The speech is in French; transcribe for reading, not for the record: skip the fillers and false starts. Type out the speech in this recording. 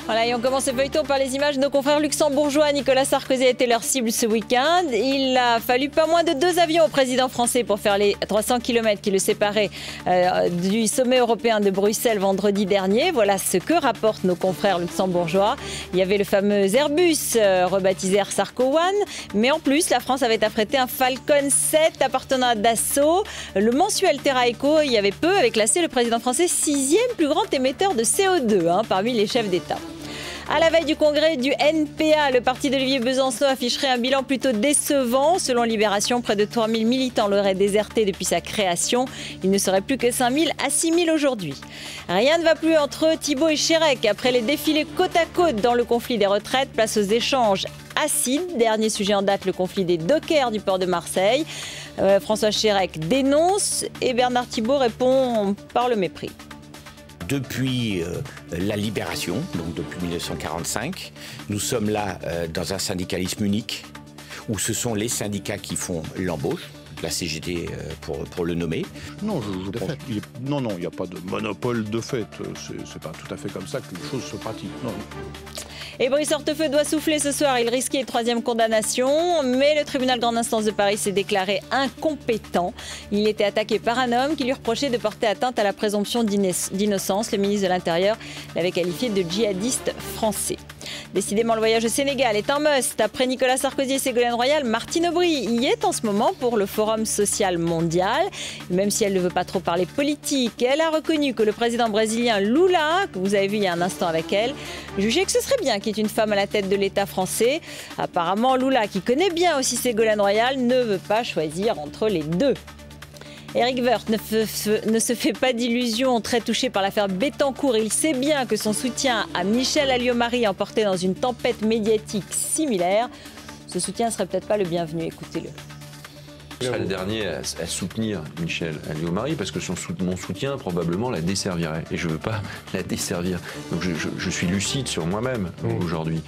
Voilà, et on commence ce feuilleton par les images de nos confrères luxembourgeois. Nicolas Sarkozy a été leur cible ce week-end. Il a fallu pas moins de 2 avions au président français pour faire les 300 km qui le séparaient du sommet européen de Bruxelles vendredi dernier. Voilà ce que rapportent nos confrères luxembourgeois. Il y avait le fameux Airbus rebaptisé Air Sarko One. Mais en plus, la France avait affrété un Falcon 7 appartenant à Dassault. Le mensuel Terra Eco, il y avait peu, avait classé le président français 6e plus grand émetteur de CO2 parmi les chefs d'État. À la veille du congrès du NPA, le parti d'Olivier Besançon afficherait un bilan plutôt décevant. Selon Libération, près de 3000 militants l'auraient déserté depuis sa création. Il ne serait plus que 5000 à 6000 aujourd'hui. Rien ne va plus entre Thibault et Chérec. Après les défilés côte à côte dans le conflit des retraites, place aux échanges acides. Dernier sujet en date, le conflit des dockers du port de Marseille. François Chérec dénonce et Bernard Thibault répond par le mépris. Depuis la libération, donc depuis 1945, nous sommes là dans un syndicalisme unique, où ce sont les syndicats qui font l'embauche, la CGT pour le nommer. Non, je pense non, il n'y a pas de monopole de fait. C'est pas tout à fait comme ça que les choses se pratiquent. Non. Et Brice Hortefeux doit souffler ce soir. Il risquait une 3e condamnation, mais le tribunal grande instance de Paris s'est déclaré incompétent. Il était attaqué par un homme qui lui reprochait de porter atteinte à la présomption d'innocence. Le ministre de l'Intérieur l'avait qualifié de djihadiste français. Décidément, le voyage au Sénégal est un must. Après Nicolas Sarkozy et Ségolène Royal, Martine Aubry y est en ce moment pour le Forum social mondial. Même si elle ne veut pas trop parler politique, elle a reconnu que le président brésilien Lula, que vous avez vu il y a un instant avec elle, jugeait que ce serait bien qu'il y ait une femme à la tête de l'État français. Apparemment, Lula, qui connaît bien aussi Ségolène Royal, ne veut pas choisir entre les deux. Éric Woerth ne se fait pas d'illusions, très touché par l'affaire Bettencourt. Il sait bien que son soutien à Michel Alliot-Marie emporté dans une tempête médiatique similaire, ce soutien ne serait peut-être pas le bienvenu. Écoutez-le. Je serai le dernier à soutenir Michel Alliot-Marie parce que mon soutien probablement la desservirait. Et je ne veux pas la desservir. Donc je suis lucide sur moi-même aujourd'hui.